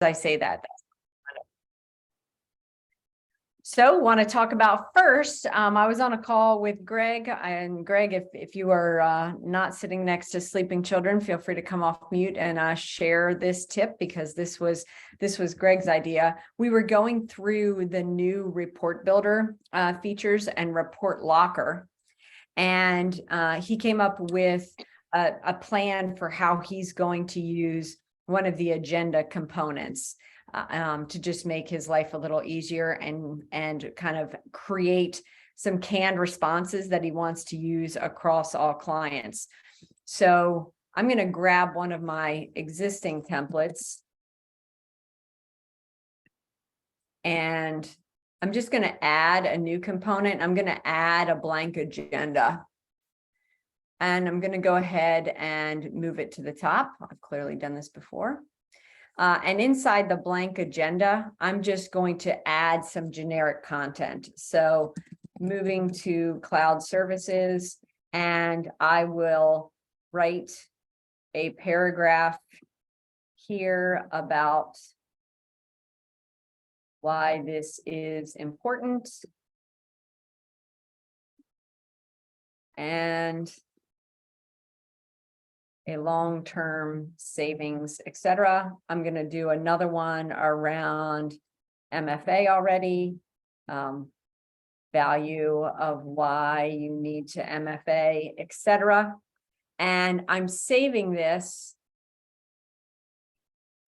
I say that. So want to talk about first, I was on a call with Greg, and Greg, if you are not sitting next to sleeping children, feel free to come off mute and share this tip, because this was Greg's idea. We were going through the new report builder features and report locker, and he came up with a plan for how he's going to use one of the agenda components to just make his life a little easier and kind of create some canned responses that he wants to use across all clients. So I'm going to grab one of my existing templates, and I'm just going to add a new component. I'm going to add a blank agenda. And I'm going to go ahead and move it to the top. I've clearly done this before. And inside the blank agenda, I'm just going to add some generic content. So moving to cloud services, and I will write a paragraph here about why this is important. And a long-term savings, etc. I'm going to do another one around MFA already, value of why you need to MFA, etc. And I'm saving this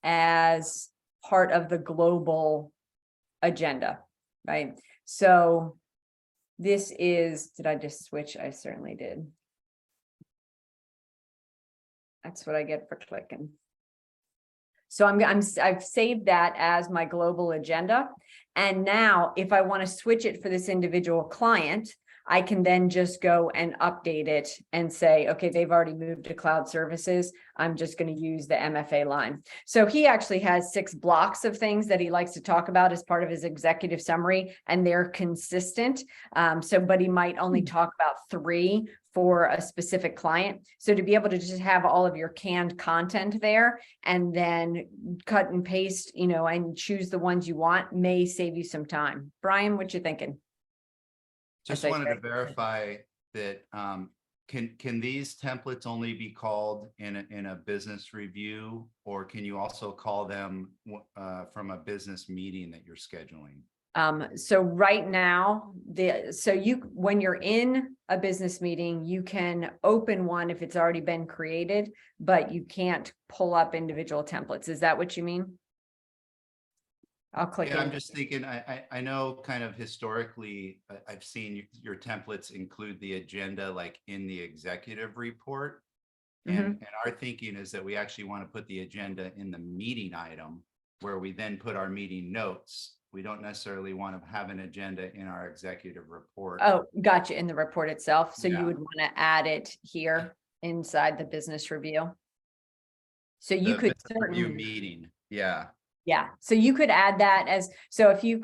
as part of the global agenda, right? So this is, did I just switch? I certainly did. That's what I get for clicking. So I've saved that as my global agenda. And now if I want to switch it for this individual client, I can then just go and update it and say, okay, they've already moved to cloud services. I'm just going to use the MFA line. So he actually has 6 blocks of things that he likes to talk about as part of his executive summary, and they're consistent. But he might only talk about 3 for a specific client. So to be able to just have all of your canned content there and then cut and paste, and choose the ones you want may save you some time. Brian, what you thinking? Just wanted to verify that can these templates only be called in a business review, or can you also call them from a business meeting that you're scheduling? So right now, when you're in a business meeting, you can open one if it's already been created, but you can't pull up individual templates. Is that what you mean? I'll click. Yeah, I'm just thinking, I know kind of historically, I've seen your templates include the agenda like in the executive report. And our thinking is that we actually want to put the agenda in the meeting item where we then put our meeting notes. We don't necessarily want to have an agenda in our executive report. Oh, gotcha. In the report itself. So you would want to add it here inside the business review. So you could review meeting. Yeah. Yeah. So you could add that if you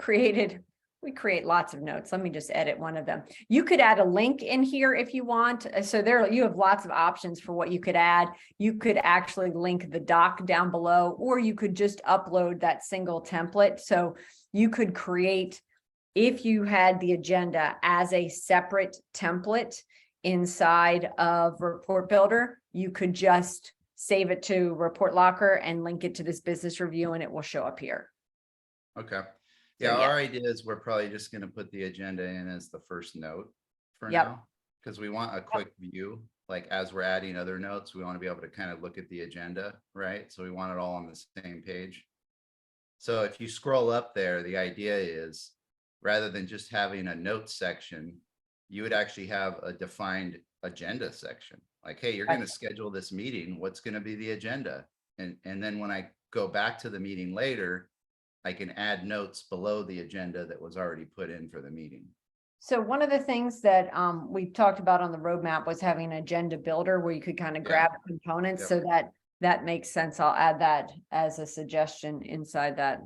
we create lots of notes. Let me just edit one of them. You could add a link in here if you want. So you have lots of options for what you could add. You could actually link the doc down below, or you could just upload that single template. So you could create, if you had the agenda as a separate template inside of Report Builder, you could just save it to Report Locker and link it to this business review, and it will show up here. Okay. Yeah, our idea is we're probably just going to put the agenda in as the first note for now, because we want a quick view. Like as we're adding other notes, we want to be able to kind of look at the agenda, right? So we want it all on the same page. So if you scroll up there, the idea is rather than just having a notes section, you would actually have a defined agenda section. Like, hey, you're going to schedule this meeting. What's going to be the agenda? And then when I go back to the meeting later, I can add notes below the agenda that was already put in for the meeting. So one of the things that we talked about on the roadmap was having an agenda builder where you could kind of grab components. So that makes sense. I'll add that as a suggestion inside that.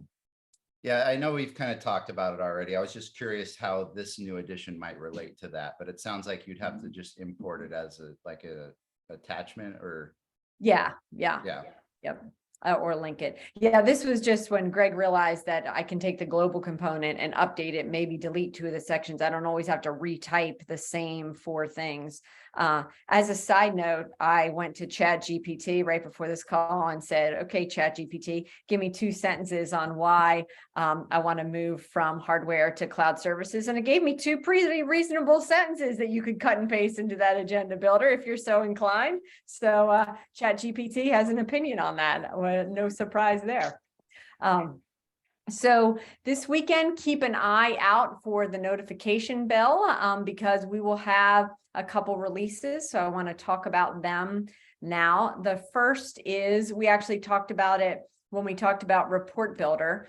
Yeah, I know we've kind of talked about it already. I was just curious how this new addition might relate to that, but it sounds like you'd have to just import it as a attachment or. Yeah. Yep. Or link it. Yeah, this was just when Greg realized that I can take the global component and update it, maybe delete 2 of the sections. I don't always have to retype the same 4 things. As a side note, I went to ChatGPT right before this call and said, okay, ChatGPT, give me 2 sentences on why I want to move from hardware to cloud services. And it gave me 2 pretty reasonable sentences that you could cut and paste into that agenda builder if you're so inclined. So ChatGPT has an opinion on that. No surprise there. So this weekend, keep an eye out for the notification bell because we will have a couple releases. So I want to talk about them now. The first is, we actually talked about it when we talked about Report Builder.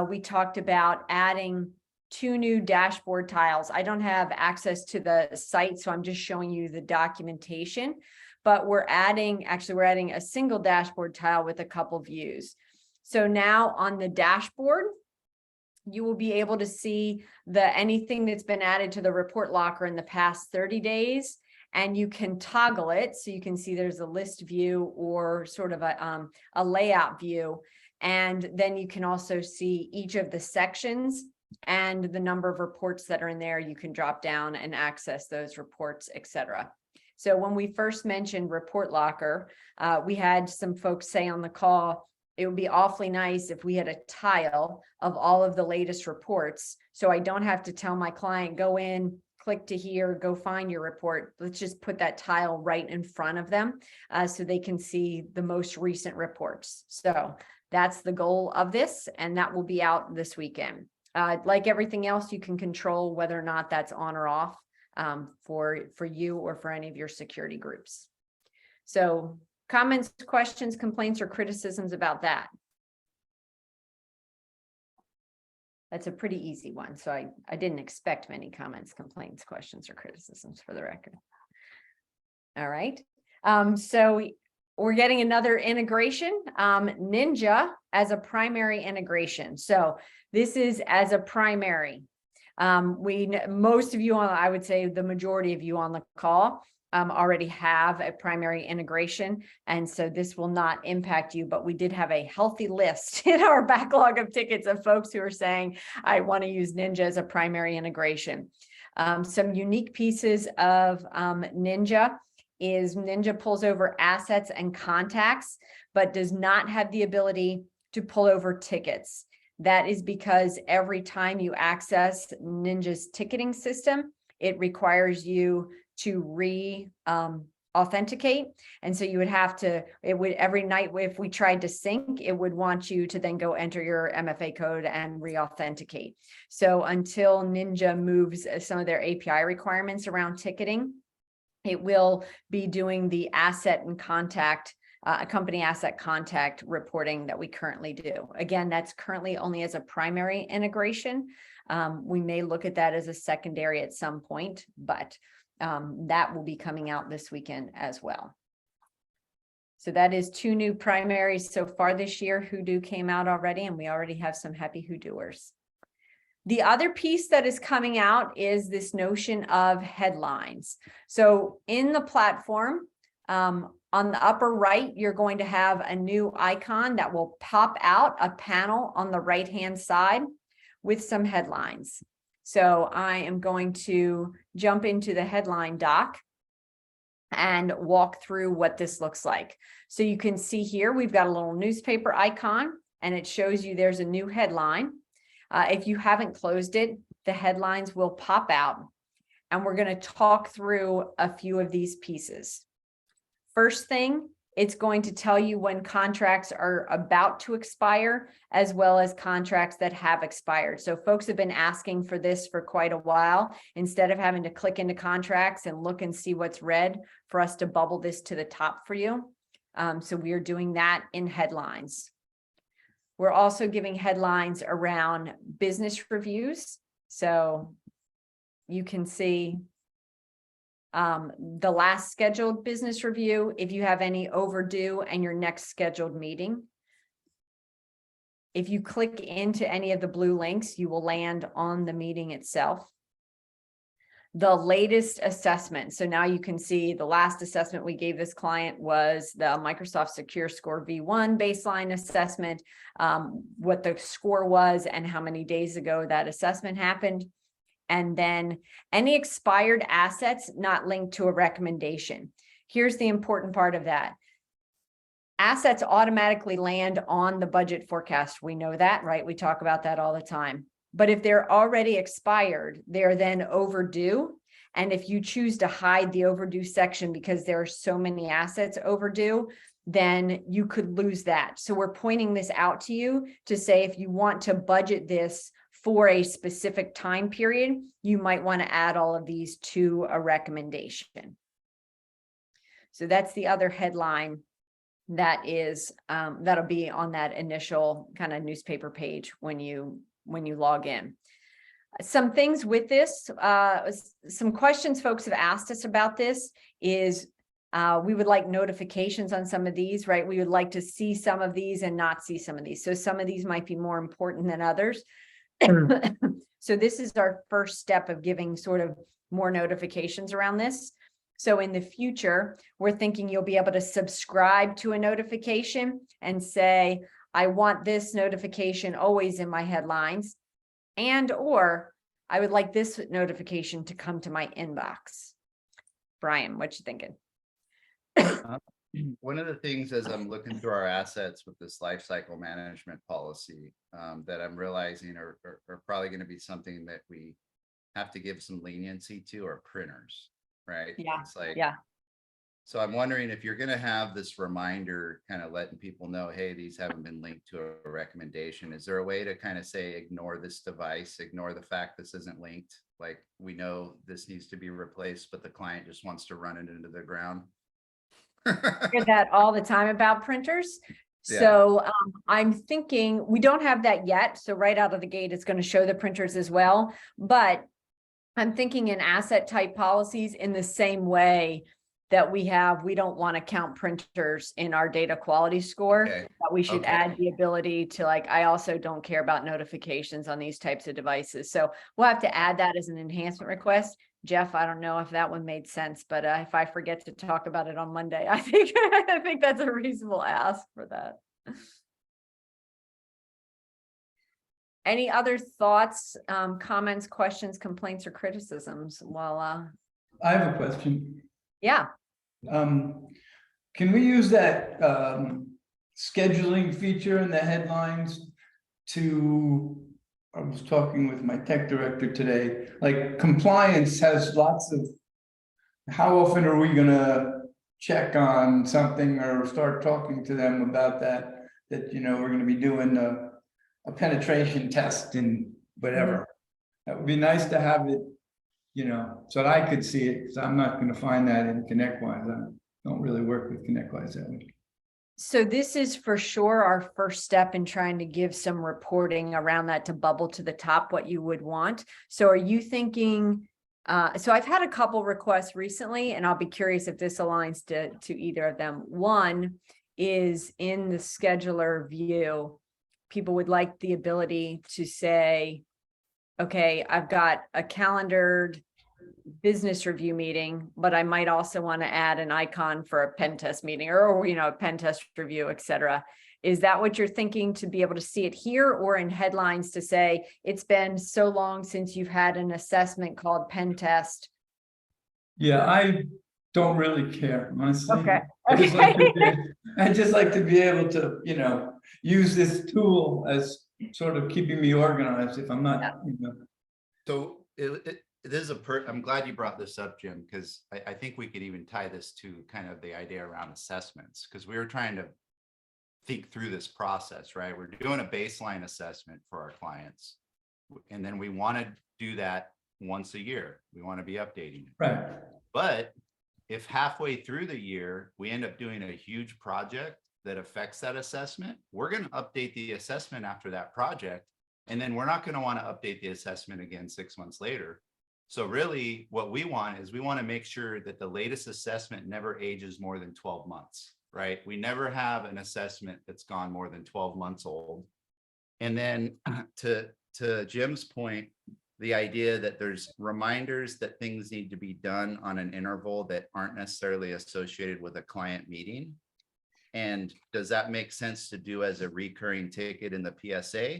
We talked about adding 2 new dashboard tiles. I don't have access to the site, so I'm just showing you the documentation. But we're adding a single dashboard tile with a couple views. So now on the dashboard, you will be able to see anything that's been added to the report locker in the past 30 days, and you can toggle it. So you can see there's a list view or sort of a layout view. And then you can also see each of the sections and the number of reports that are in there. You can drop down and access those reports, etc. So when we first mentioned Report Locker, we had some folks say on the call, it would be awfully nice if we had a tile of all of the latest reports. So I don't have to tell my client, go in, click to here, go find your report. Let's just put that tile right in front of them so they can see the most recent reports. So that's the goal of this, and that will be out this weekend. Like everything else, you can control whether or not that's on or off for you or for any of your security groups. So comments, questions, complaints, or criticisms about that? That's a pretty easy one. So I didn't expect many comments, complaints, questions, or criticisms for the record. All right. So we're getting another integration, Ninja as a primary integration. So this is as a primary. Most of you I would say the majority of you on the call already have a primary integration. And so this will not impact you, but we did have a healthy list in our backlog of tickets of folks who are saying, I want to use Ninja as a primary integration. Some unique pieces of Ninja is Ninja pulls over assets and contacts, but does not have the ability to pull over tickets. That is because every time you access Ninja's ticketing system, it requires you to authenticate. And so you would have to, every night if we tried to sync, it would want you to then go enter your MFA code and re-authenticate. So until Ninja moves some of their API requirements around ticketing, it will be doing the asset and contact company asset contact reporting that we currently do. Again, that's currently only as a primary integration. We may look at that as a secondary at some point, but that will be coming out this weekend as well. So that is 2 new primaries so far this year. Hoodoo came out already, and we already have some happy Hoodooers. The other piece that is coming out is this notion of headlines. So in the platform, on the upper right, you're going to have a new icon that will pop out a panel on the right-hand side with some headlines. So I am going to jump into the headline doc and walk through what this looks like. So you can see here, we've got a little newspaper icon, and it shows you there's a new headline. If you haven't closed it, the headlines will pop out, and we're going to talk through a few of these pieces. First thing, it's going to tell you when contracts are about to expire, as well as contracts that have expired. So folks have been asking for this for quite a while. Instead of having to click into contracts and look and see what's red, for us to bubble this to the top for you. So we are doing that in headlines. We're also giving headlines around business reviews. So you can see the last scheduled business review, if you have any overdue, and your next scheduled meeting. If you click into any of the blue links, you will land on the meeting itself. the latest assessment. So now you can see the last assessment we gave this client was the Microsoft Secure Score V1 baseline assessment, what the score was and how many days ago that assessment happened. And then any expired assets not linked to a recommendation. Here's the important part of that. Assets automatically land on the budget forecast. We know that, right? We talk about that all the time. But if they're already expired, they're then overdue. And if you choose to hide the overdue section because there are so many assets overdue, then you could lose that. So we're pointing this out to you to say, if you want to budget this for a specific time period, you might want to add all of these to a recommendation. So that's the other headline that is, that'll be on that initial kind of newspaper page when you log in. Some things with this, some questions folks have asked us about this is, we would like notifications on some of these, right? We would like to see some of these and not see some of these. So some of these might be more important than others. So this is our first step of giving sort of more notifications around this. So in the future, we're thinking you'll be able to subscribe to a notification and say, I want this notification always in my headlines, and or I would like this notification to come to my inbox. Brian, what you thinking? One of the things as I'm looking through our assets with this life cycle management policy, that I'm realizing are probably going to be something that we have to give some leniency to are printers, right? Yeah. It's like, yeah. So I'm wondering if you're going to have this reminder kind of letting people know, hey, these haven't been linked to a recommendation. Is there a way to kind of say, ignore this device, ignore the fact this isn't linked? Like, we know this needs to be replaced, but the client just wants to run it into the ground. I hear that all the time about printers. Yeah. So I'm thinking we don't have that yet. So right out of the gate, it's going to show the printers as well. But I'm thinking in asset type policies in the same way that we don't want to count printers in our data quality score, Okay. but we should add the ability to, like, I also don't care about notifications on these types of devices. So we'll have to add that as an enhancement request. Jeff, I don't know if that one made sense, but if I forget to talk about it on Monday, I think that's a reasonable ask for that. Any other thoughts, comments, questions, complaints, or criticisms? While I have a question. Yeah. Can we use that scheduling feature in the headlines to, I was talking with my tech director today, like compliance has lots of, how often are we gonna check on something or start talking to them about that, you know, we're gonna be doing a penetration test and whatever. That would be nice to have it, you know, so that I could see it, because I'm not going to find that in ConnectWise. I don't really work with ConnectWise that way. So this is for sure our first step in trying to give some reporting around that to bubble to the top what you would want. So are you thinking, so I've had a couple requests recently, and I'll be curious if this aligns to either of them. One is in the scheduler view, people would like the ability to say, okay, I've got a calendared business review meeting, but I might also want to add an icon for a pen test meeting or, you know, a pen test review, et cetera. Is that what you're thinking, to be able to see it here or in headlines to say, it's been so long since you've had an assessment called pen test? Yeah, I don't really care, honestly. Okay. I just like to be able to, you know, use this tool as sort of keeping me organized if I'm not, you know. So it is I'm glad you brought this up, Jim, because I think we could even tie this to kind of the idea around assessments, because we were trying to think through this process, right? We're doing a baseline assessment for our clients, and then we want to do that once a year. We want to be updating it. Right. But if halfway through the year, we end up doing a huge project that affects that assessment, we're going to update the assessment after that project. And then we're not going to want to update the assessment again 6 months later. So really what we want is we want to make sure that the latest assessment never ages more than 12 months, right? We never have an assessment that's gone more than 12 months old. And then to Jim's point, the idea that there's reminders that things need to be done on an interval that aren't necessarily associated with a client meeting. And does that make sense to do as a recurring ticket in the PSA?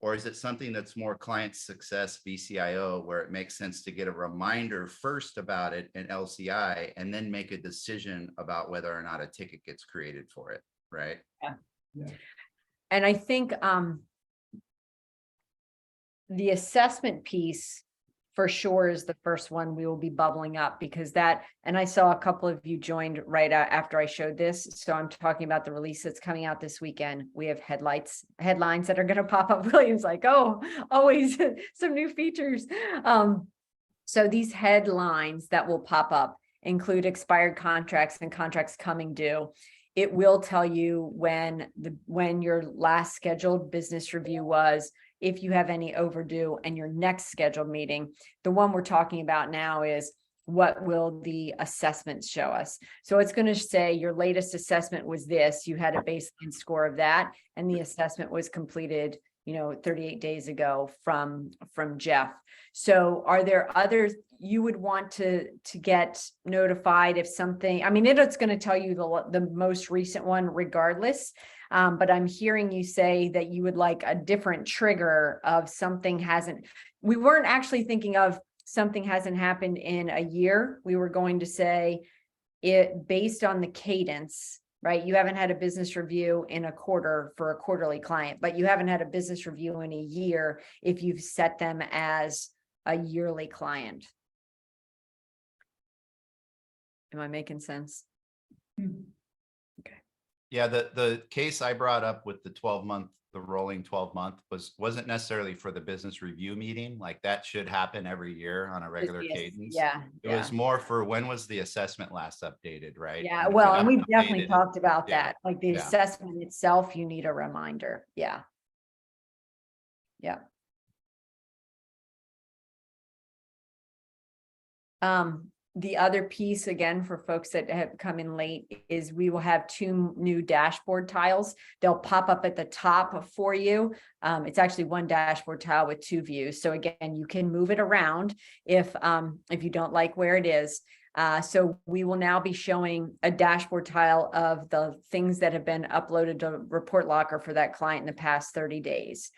Or is it something that's more client success VCIO, where it makes sense to get a reminder first about it in LCI and then make a decision about whether or not a ticket gets created for it, right? Yeah. And I think the assessment piece for sure is the first one we will be bubbling up, because that, and I saw a couple of you joined right after I showed this. So I'm talking about the release that's coming out this weekend. We have headlines that are going to pop up. William's like, oh, always some new features. So these headlines that will pop up include expired contracts and contracts coming due. It will tell you when your last scheduled business review was, if you have any overdue, and your next scheduled meeting. The one we're talking about now is, what will the assessments show us? So it's going to say your latest assessment was this, you had a baseline score of that, and the assessment was completed, 38 days ago from Jeff. So are there others you would want to get notified if something, I mean, it's going to tell you the most recent one regardless. But I'm hearing you say that you would like a different trigger of something hasn't, we weren't actually thinking of something hasn't happened in a year. We were going to say it based on the cadence, right? You haven't had a business review in a quarter for a quarterly client, but you haven't had a business review in a year if you've set them as a yearly client. Am I making sense? Okay. Yeah, the case I brought up with the 12-month, the rolling 12-month wasn't necessarily for the business review meeting. Like that should happen every year on a regular cadence. Yeah. It was more for when was the assessment last updated, right? Yeah, And if well, you and we've haven't definitely updated it- talked about yeah, that. Like the yeah. assessment itself, you need a reminder. Yeah. Yeah. The other piece, again, for folks that have come in late, is we will have 2 new dashboard tiles. They'll pop up at the top for you. It's actually one dashboard tile with 2 views. So again, you can move it around if you don't like where it is. So we will now be showing a dashboard tile of the things that have been uploaded to Report Locker for that client in the past 30 days.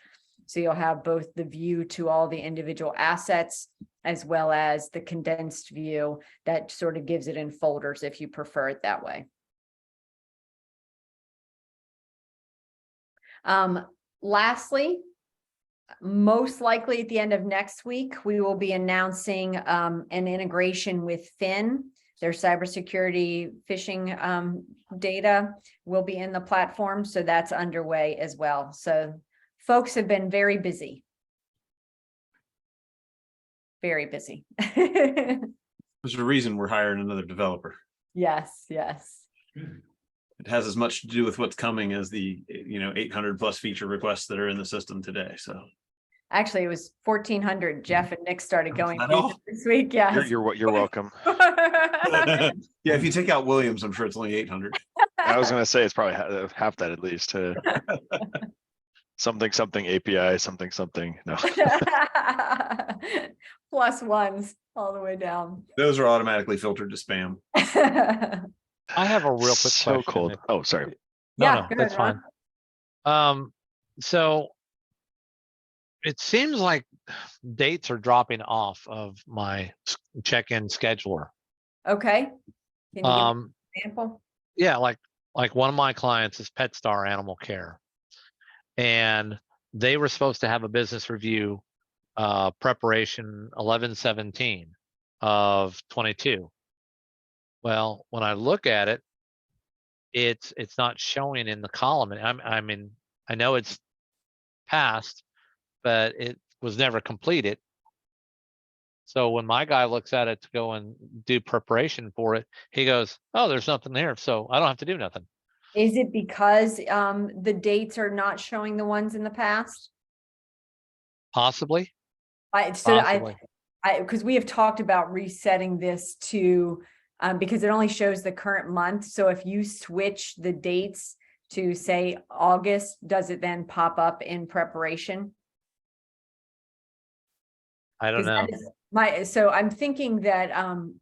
So you'll have both the view to all the individual assets, as well as the condensed view that sort of gives it in folders if you prefer it that way. Lastly, most likely at the end of next week, we will be announcing an integration with Fin. Their cybersecurity phishing data will be in the platform, so that's underway as well. So folks have been very busy. Very busy. There's a reason we're hiring another developer. Yes, yes. It has as much to do with what's coming as the 800 plus feature requests that are in the system today. So Actually, it was 1,400. Jeff and Nick started going Is that through all? this week. Yes. You're welcome. yeah, if you take out Williams, I'm sure it's only 800. I was gonna say it's probably half that at least. Something API something. No. Plus ones all the way down. Those are automatically filtered to spam. I have a real quick So question. cold. Oh, sorry. No, go that's ahead, fine. So it seems like dates are dropping off of my check-in scheduler. Okay. Can you give an Um, example? yeah, like one of my clients is PetStar Animal Care, and they were supposed to have a business review preparation 11/17 of 22. Well, when I look at it, it's not showing in the column. And I mean, I know it's passed, but it was never completed. So when my guy looks at it to go and do preparation for it, he goes, "Oh, there's nothing there, so I don't have to do nothing." Is it because the dates are not showing the ones in the past? Possibly. Because we have talked about resetting this to because it only shows the current month. So if you switch the dates to say August, does it then pop up in preparation? I don't 'Cause that know. so I'm thinking that,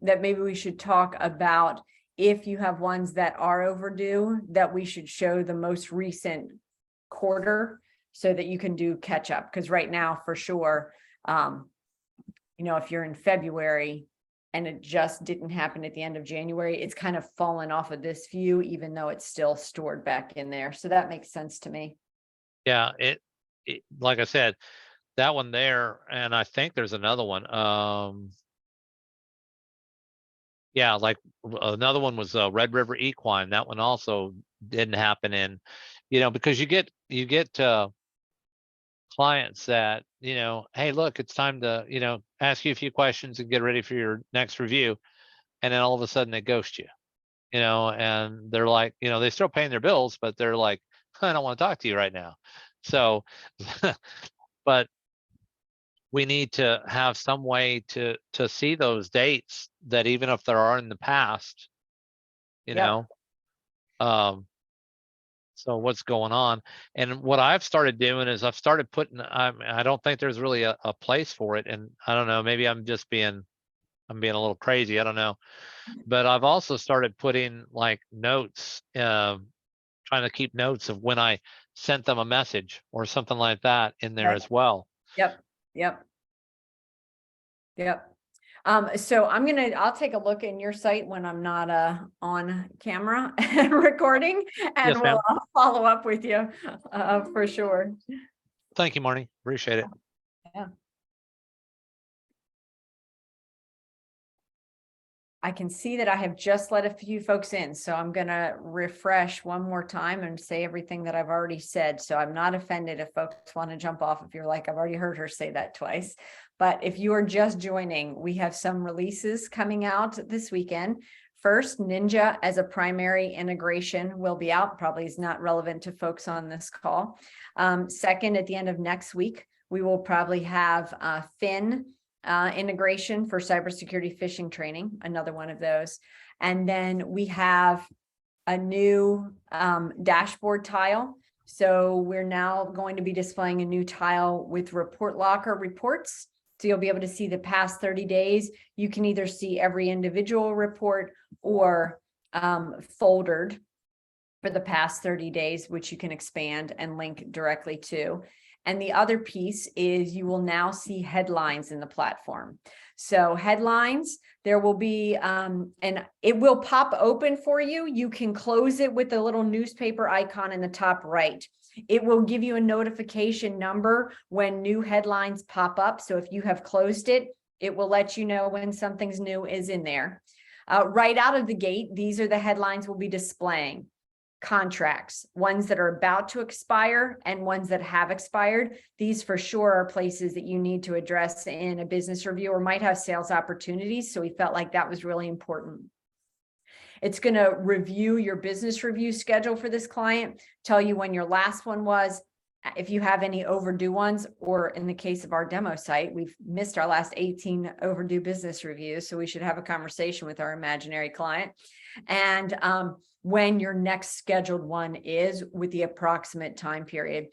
that maybe we should talk about if you have ones that are overdue, that we should show the most recent quarter so that you can do catch up. Because right now, for sure, if you're in February and it just didn't happen at the end of January, it's kind of fallen off of this view, even though it's still stored back in there. So that makes sense to me. Yeah, it like I said, that one there, and I think there's another one. Yeah, like another one was Red River Equine. That one also didn't happen in, because you get clients that, hey, look, it's time to, ask you a few questions and get ready for your next review. And then all of a sudden they ghost you, and they're like, they're still paying their bills, but they're like, I don't want to talk to you right now. So, but we need to have some way to see those dates that even if there are in the past, you Yep. know, so what's going on? And what I've started doing is I've started putting, I don't think there's really a place for it. And I don't know, maybe I'm being a little crazy. I don't know. But I've also started putting like notes, trying to keep notes of when I sent them a message or something like that in there Right. as well. Yep. So I'll take a look in your site when I'm not on camera and recording, and Yes, ma'am. I'll follow up with you for sure. Thank you, Marnie. Appreciate it. Yeah. I can see that I have just let a few folks in, so I'm gonna refresh one more time and say everything that I've already said. So I'm not offended if folks want to jump off if you're like, I've already heard her say that twice. But if you are just joining, we have some releases coming out this weekend. First, Ninja as a primary integration will be out, probably is not relevant to folks on this call. Second, at the end of next week, we will probably have Fin integration for cybersecurity phishing training, another one of those. And then we have a new dashboard tile. So we're now going to be displaying a new tile with report locker reports. So you'll be able to see the past 30 days. You can either see every individual report or foldered for the past 30 days, which you can expand and link directly to. And the other piece is you will now see headlines in the platform. So headlines, there will be, and it will pop open for you. You can close it with the little newspaper icon in the top right. It will give you a notification number when new headlines pop up. So if you have closed it, it will let you know when something's new is in there. Right out of the gate, these are the headlines we'll be displaying. Contracts, ones that are about to expire and ones that have expired. These for sure are places that you need to address in a business review or might have sales opportunities. So we felt like that was really important. It's going to review your business review schedule for this client, tell you when your last one was, if you have any overdue ones, or in the case of our demo site, we've missed our last 18 overdue business reviews. So we should have a conversation with our imaginary client. And when your next scheduled one is with the approximate time period.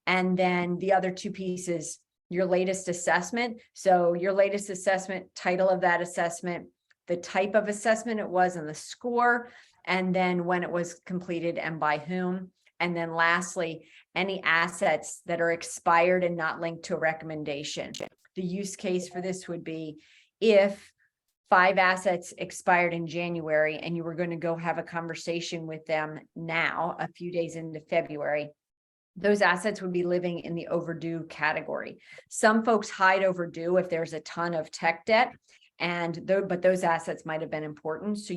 And then the other two pieces, your latest assessment. So your latest assessment, title of that assessment, the type of assessment it was and the score, and then when it was completed and by whom. And then lastly, any assets that are expired and not linked to a recommendation. The use case for this would be if 5 assets expired in January and you were going to go have a conversation with them now, a few days into February, those assets would be living in the overdue category. Some folks hide overdue if there's a ton of tech debt, but those assets might have been important. So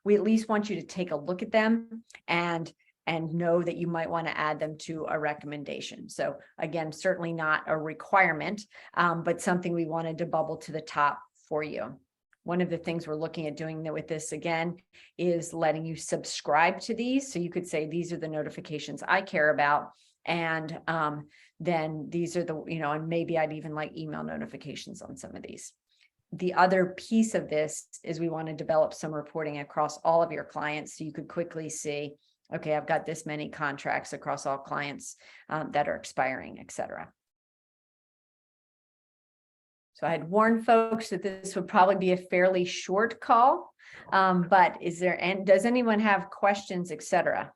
we at least want you to take a look at them and know that you might want to add them to a recommendation. So again, certainly not a requirement, but something we wanted to bubble to the top for you. One of the things we're looking at doing with this again is letting you subscribe to these. So you could say, these are the notifications I care about. And then these are the, and maybe I'd even like email notifications on some of these. The other piece of this is we want to develop some reporting across all of your clients so you could quickly see, okay, I've got this many contracts across all clients that are expiring, et cetera. So I had warned folks that this would probably be a fairly short call. But does anyone have questions, et cetera?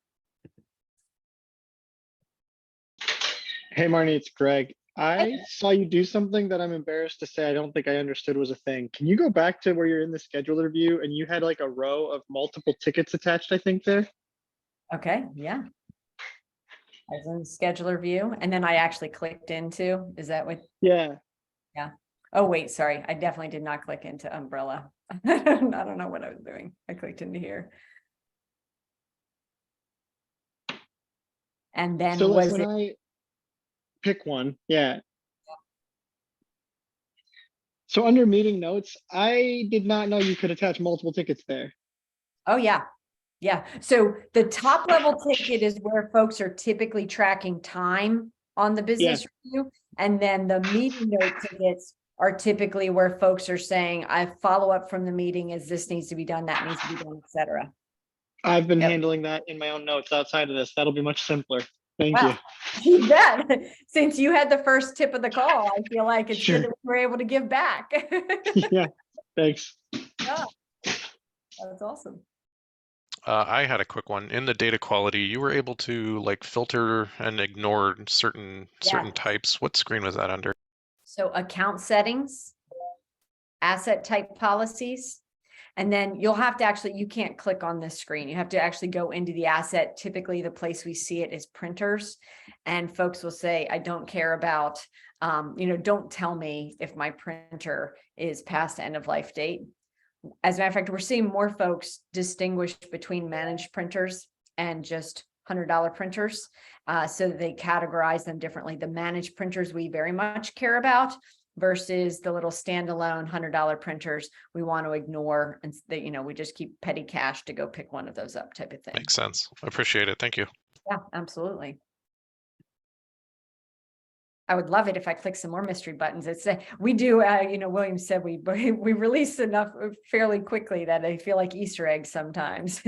Hey Marnie, it's Greg. I saw you do something that I'm embarrassed to say I don't think I understood was a thing. Can you go back to where you're in the scheduler view and you had like a row of multiple tickets attached, I think there? Okay, yeah. I was in the scheduler view and then I actually clicked into, is that what? Yeah. Oh, wait, sorry. I definitely did not click into umbrella. I don't know what I was doing. I clicked into here. And then So like was when it, I pick one, yeah. So under meeting notes, I did not know you could attach multiple tickets there. oh, yeah. Yeah. So the top level ticket is where folks are typically tracking time on the business review. And then the meeting note tickets are typically where folks are saying, I follow up from the meeting as this needs to be done, that needs to be done, et cetera. I've been Yep. handling that in my own notes outside of this. That'll be much simpler. Thank Wow. You bet. Since you had the first tip of the call, I feel like it's Sure. good that we were able to give back. you. Yeah, thanks. Yeah, that's awesome. I had a quick one. In the data quality, you were able to like filter and ignore certain Yeah. types. What screen was that under? So account settings, asset type policies, and then you'll have to actually, you can't click on this screen. You have to actually go into the asset. Typically the place we see it is printers, and folks will say, I don't care about, don't tell me if my printer is past end of life date. As a matter of fact, we're seeing more folks distinguish between managed printers and just $100 printers, so that they categorize them differently. The managed printers we very much care about versus the little standalone $100 printers we want to ignore, and that we just keep petty cash to go pick one of those up, type of thing. Makes sense. I appreciate it. Thank you. Yeah, absolutely. I would love it if I click some more mystery buttons. We do, William said we release enough fairly quickly that I feel like Easter eggs sometimes.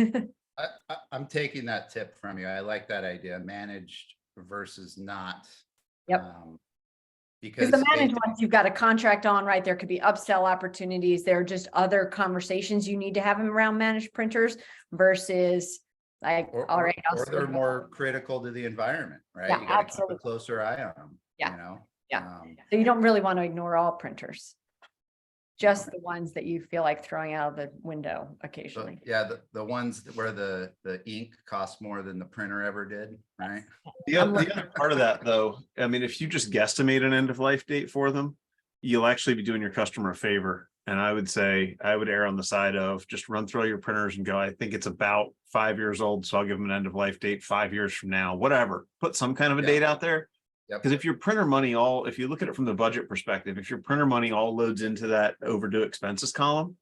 I'm taking that tip from you. I like that idea, managed versus not. Yep. Because the managed ones, you've got a contract on, right? There could be upsell opportunities. There are just other conversations you need to have around managed printers versus like, all right, or they're more critical to the environment, right? Yeah, you got to keep absolutely. a closer eye on them. Yeah. Yeah. So you don't really want to ignore all printers, just the ones that you feel like throwing out of the window occasionally. Yeah, the ones where the ink costs more than the printer ever did, right? The other part of that, though, I mean, if you just guesstimate an end of life date for them, you'll actually be doing your customer a favor. And I would say I would err on the side of just run through all your printers and go, I think it's about 5 years old, so I'll give them an end of life date 5 years from now, whatever. Put some kind of a date out there. Because if your printer money if you look at it from the budget perspective, if your printer money all loads into that overdue expenses column,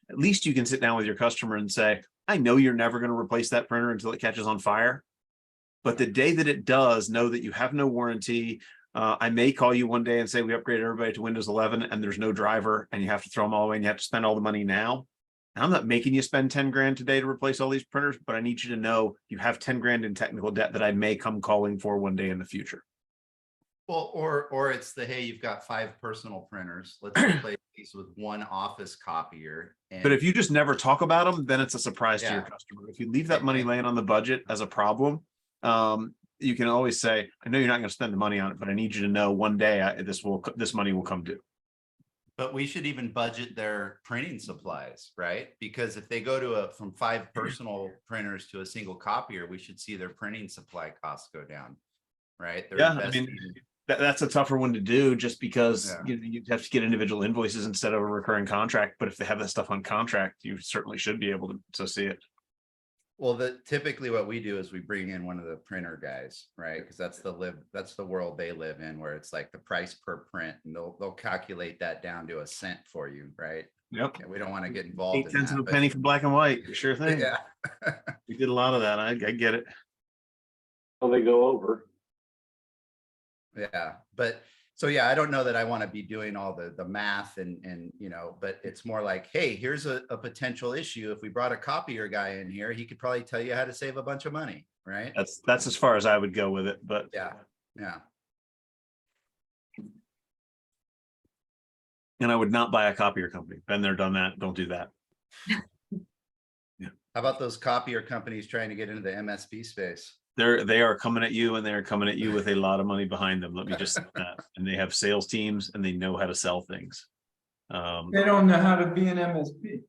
at least you can sit down with your customer and say, I know you're never going to replace that printer until it catches on fire. But the day that it does, know that you have no warranty. I may call you one day and say, we upgraded everybody to Windows 11 and there's no driver and you have to throw them all away and you have to spend all the money now. And I'm not making you spend 10 grand today to replace all these printers, but I need you to know you have 10 grand in technical debt that I may come calling for one day in the future. Well, or it's hey, you've got 5 personal printers. Let's replace these with one office copier. But if you just never talk about them, then it's a surprise to your customer. If you leave that money laying on the budget as a problem, you can always say, I know you're not going to spend the money on it, but I need you to know one day this money will come due. But we should even budget their printing supplies, right? Because if they go from 5 personal printers to a single copier, we should see their printing supply costs go down, right? I mean, that's a tougher one to do just because you have to get individual invoices instead of a recurring contract. But if they have that stuff on contract, you certainly should be able to see it. Well, typically what we do is we bring in one of the printer guys, right? Because that's the world they live in, where it's like the price per print, and they'll calculate that down to a cent for you, right? Yep. And we don't want to get involved 8 in cents that, of a penny for black and white. Sure thing. Yeah. We did a lot of that. I get it. Well, they go over. Yeah, but so I don't know that I want to be doing all the math and but it's more like, hey, here's a potential issue. If we brought a copier guy in here, he could probably tell you how to save a bunch of money, right? That's as far as I would go with it, but yeah. And I would not buy a copier company. Been there, done that. Don't do that. How about those copier companies trying to get into the MSP space? They are coming at you, and they are coming at you with a lot of money behind them. Let me just say that. And they have sales teams, and they know how to sell things. They don't know how to be an MSP.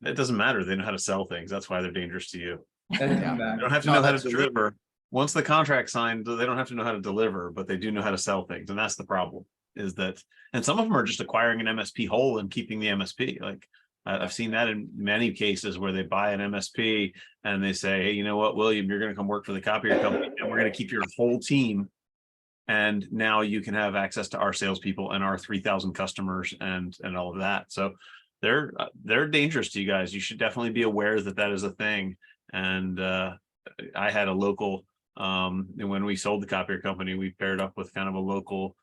It doesn't matter. They know how to sell things. That's why they're dangerous to you. That's Yeah. back. They don't have to No, know how to that's true. deliver. Once the contract's signed, they don't have to know how to deliver, but they do know how to sell things. And that's the problem, is that, and some of them are just acquiring an MSP whole and keeping the MSP. Like I've seen that in many cases where they buy an MSP and they say, hey, you know what, William, you're going to come work for the copier company and we're going to keep your whole team. And now you can have access to our salespeople and our 3,000 customers and all of that. So they're dangerous to you guys. You should definitely be aware that that is a thing. And I had a local, and when we sold the copier company, we paired up with kind of a local,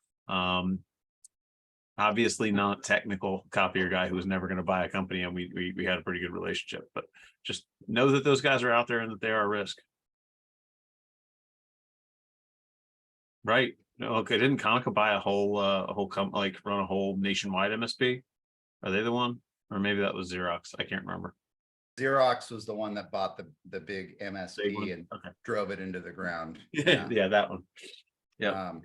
obviously not technical copier guy who was never going to buy a company, and we had a pretty good relationship. But just know that those guys are out there and that they are a risk. Right? No, okay. Didn't Konica buy a whole like run a whole nationwide MSP? Are they the one, or maybe that was Xerox? I can't remember. Xerox was the one that bought the big MSP Big one? and Okay. drove it into the ground. Yeah, that one. Yeah. Um,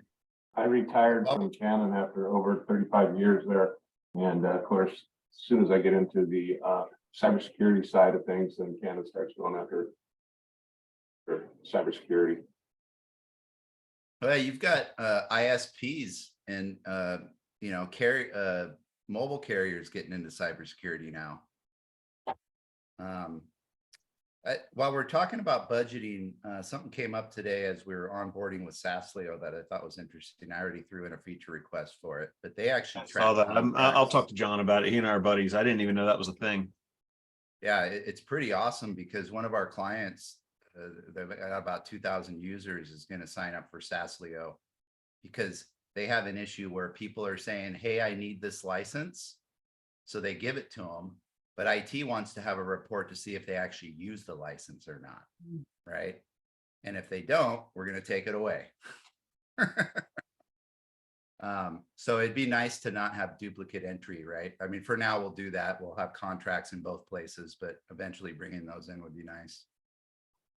I retired from Canon after over 35 years there. And of course, as soon as I get into the cybersecurity side of things, then Canon starts going after cybersecurity. Well, you've got ISPs and mobile carriers getting into cybersecurity now. While we're talking about budgeting, something came up today as we were onboarding with Sasleo that I thought was interesting. I already threw in a feature request for it, but they actually Saw that. track I'll talk to John about it. He and I are buddies. I didn't even know that was a thing. Yeah, it's pretty awesome because one of our clients, they've got about 2,000 users, is going to sign up for Sasleo because they have an issue where people are saying, hey, I need this license. So they give it to them, but IT wants to have a report to see if they actually use the license or not, right? And if they don't, we're going to take it away. So it'd be nice to not have duplicate entry, right? I mean, for now, we'll do that. We'll have contracts in both places, but eventually bringing those in would be nice.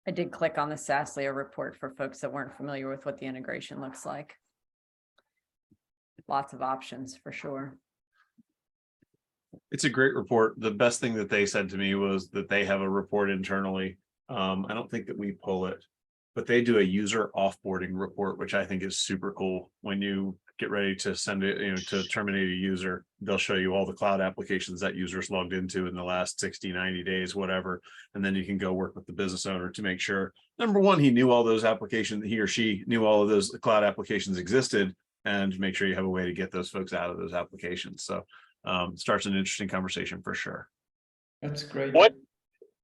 I did click on the Sasleo report for folks that weren't familiar with what the integration looks like. Lots of options for sure. It's a great report. The best thing that they said to me was that they have a report internally. I don't think that we pull it, but they do a user offboarding report, which I think is super cool. When you get ready to send it, to terminate a user, they'll show you all the cloud applications that user's logged into in the last 60, 90 days, whatever. And then you can go work with the business owner to make sure, number one, he knew all those applications, he or she knew all of those cloud applications existed, and make sure you have a way to get those folks out of those applications. So starts an interesting conversation for sure. That's great. What?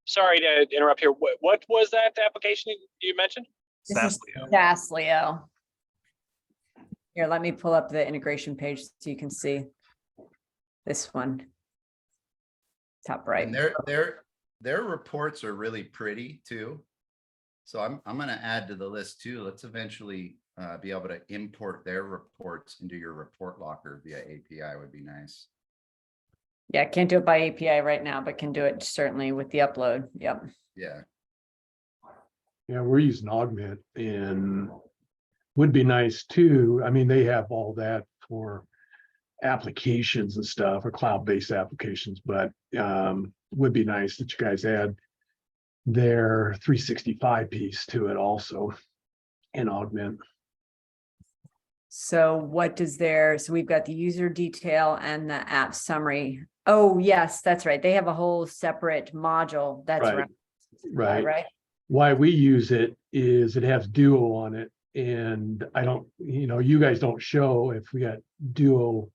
Sorry to interrupt here. What was that application you mentioned? Sasleo. Sasleo. Here, let me pull up the integration page so you can see this one. Top right. And their reports are really pretty too. So I'm going to add to the list too. Let's eventually be able to import their reports into your report locker via API would be nice. Yeah, can't do it by API right now, but can do it certainly with the upload. Yep. Yeah. Yeah, we're using Augment, and would be nice too. I mean, they have all that for applications and stuff, or cloud-based applications, but would be nice that you guys add their 365 piece to it also in Augment. So what does so we've got the user detail and the app summary. Oh, yes, that's right. They have a whole separate module. That's Right. right. Why we use it is it has Duo on it, and I don't, you guys don't show if we got Duo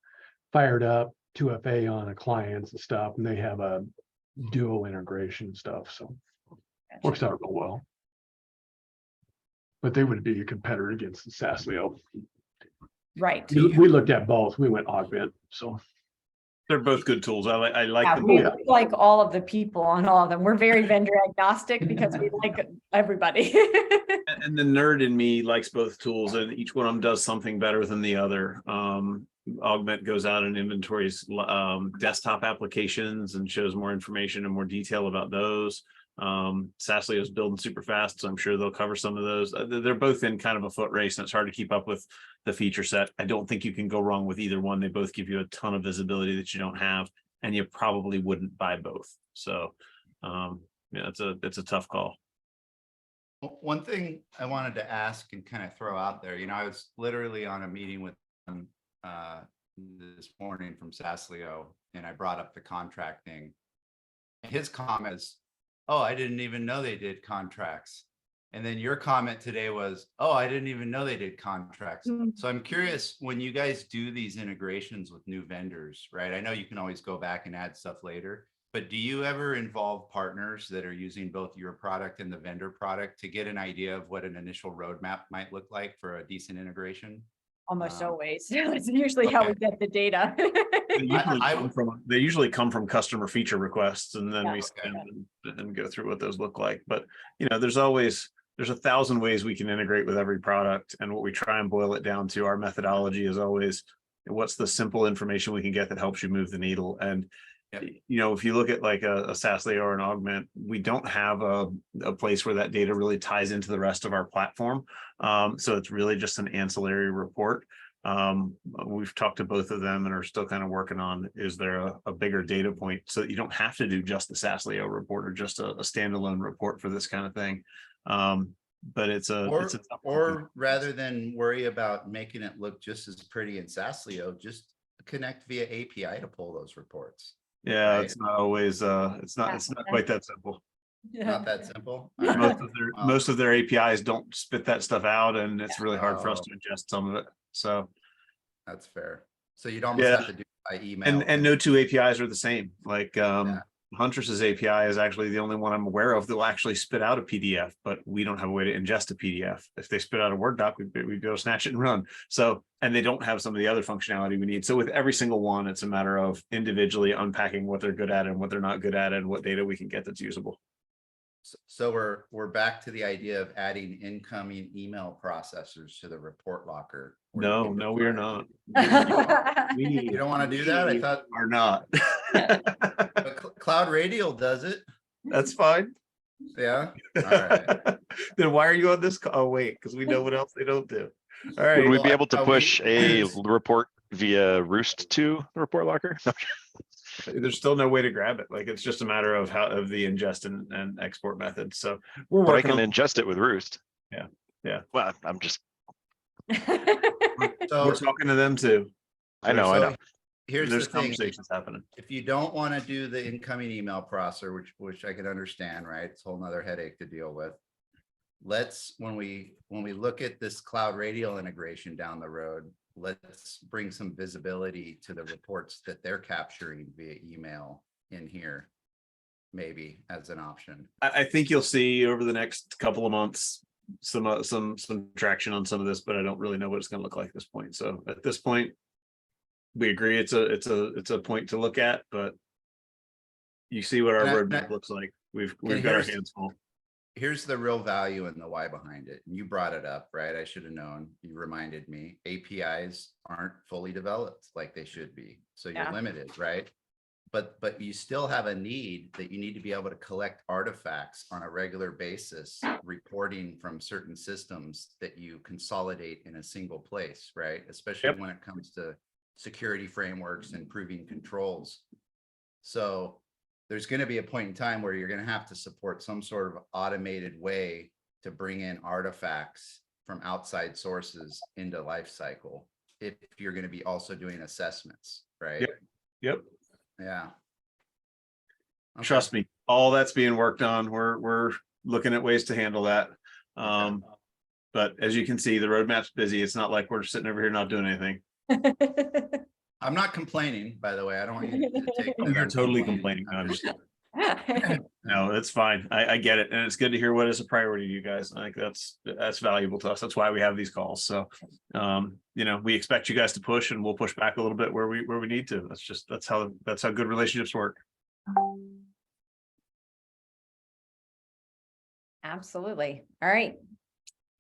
fired up 2FA on a clients and stuff, and they have a Duo integration and stuff, so works out real well. But they would be a competitor against the Sasleo. Right. We looked at both. We went Augment, so. They're both good tools. I like Yeah, them. we like all of the people on all of them. We're very vendor agnostic because we like everybody. And the nerd in me likes both tools, and each one of them does something better than the other. Augment goes out and inventories desktop applications and shows more information and more detail about those. Saslio is building super fast, so I'm sure they'll cover some of those. They're both in kind of a foot race, and it's hard to keep up with the feature set. I don't think you can go wrong with either one. They both give you a ton of visibility that you don't have, and you probably wouldn't buy both. So yeah, it's a tough call. One thing I wanted to ask and kind of throw out there, I was literally on a meeting with them this morning from Saslio, and I brought up the contracting. His comment is, "Oh, I didn't even know they did contracts." And then your comment today was, "Oh, I didn't even know they did contracts." So I'm curious, when you guys do these integrations with new vendors, right? I know you can always go back and add stuff later, but do you ever involve partners that are using both your product and the vendor product to get an idea of what an initial roadmap might look like for a decent integration? Almost always. It's usually how we get the data. They usually come from customer feature requests, and then Yeah. we scan and go through what those look like. But there's 1,000 ways we can integrate with every product, and what we try and boil it down to, our methodology is always, what's the simple information we can get that helps you move the needle. And if you look at like a Saslio or an Augment, we don't have a place where that data really ties into the rest of our platform. So it's really just an ancillary report. We've talked to both of them and are still kind of working on, is there a bigger data point so that you don't have to do just the Saslio report or just a standalone report for this kind of thing. But it's a or rather than worry about making it look just as pretty in Saslio, just connect via API to pull those reports. Yeah, right? it's not always it's not quite that simple. Not that simple. Most of their APIs don't spit that stuff out, and it's really hard for us to ingest some of it. So that's fair. So you'd almost have to do it by email. And no two APIs are the same. Like Huntress's API is actually the only one I'm aware of that will actually spit out a PDF, but we don't have a way to ingest a PDF. If they spit out a Word doc, we'd be able to snatch it and run. So, and they don't have some of the other functionality we need. So with every single one, it's a matter of individually unpacking what they're good at and what they're not good at and what data we can get that's usable. So we're back to the idea of adding incoming email processors to the report locker. No, we are not. You don't want to do that? I thought are not. But Cloud Radial does it. That's fine. Yeah. All right. Then why are you on this? Oh wait, because we know what else they don't do. All right. Would we be able to push a report via Roost to the report locker? There's still no way to grab it. Like, it's just a matter of the ingest and export method. So we're But I working can on. ingest it with Roost. Yeah. Well, I'm just. We're talking to them too. I know. Here's There's the thing. conversations happening. If you don't want to do the incoming email processor, which I can understand, right? It's a whole nother headache to deal with. When we look at this Cloud Radial integration down the road, let's bring some visibility to the reports that they're capturing via email in here, maybe as an option. I think you'll see over the next couple of months some traction on some of this, but I don't really know what it's going to look like at this point. So at this point, we agree it's a point to look at, but you see what our roadmap looks like. We've got our hands full. Here's the real value and the why behind it. And you brought it up, right? I should have known. You reminded me. APIs aren't fully developed like they should be. So you're limited, right? But you still have a need that you need to be able to collect artifacts on a regular basis, reporting from certain systems that you consolidate in a single place, right? Especially when it comes to security frameworks and proving controls. So there's going to be a point in time where you're going to have to support some sort of automated way to bring in artifacts from outside sources into lifecycle if you're going to be also doing assessments, right? Yep. Yeah. Okay. Trust me, all that's being worked on. We're looking at ways to handle that. But as you can see, the roadmap's busy. It's not like we're sitting over here not doing anything. I'm not complaining, by the way. I don't want you to take that. You're totally complaining. No, that's fine. I get it. And it's good to hear what is a priority to you guys. I think that's valuable to us. That's why we have these calls. So, we expect you guys to push, and we'll push back a little bit where we need to. That's how good relationships work. Absolutely. All right.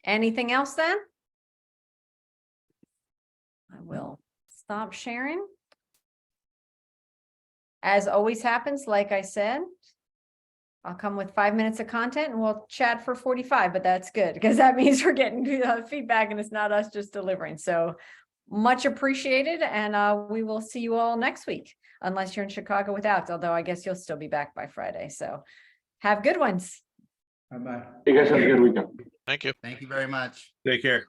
Anything else then? I will stop sharing. As always happens, like I said, I'll come with 5 minutes of content and we'll chat for 45, but that's good because that means we're getting feedback and it's not us just delivering. So much appreciated. And we will see you all next week, unless you're in Chicago without, although I guess you'll still be back by Friday. So have good ones. Bye-bye. You guys have a good weekend. Thank you. Thank you very much. Take care.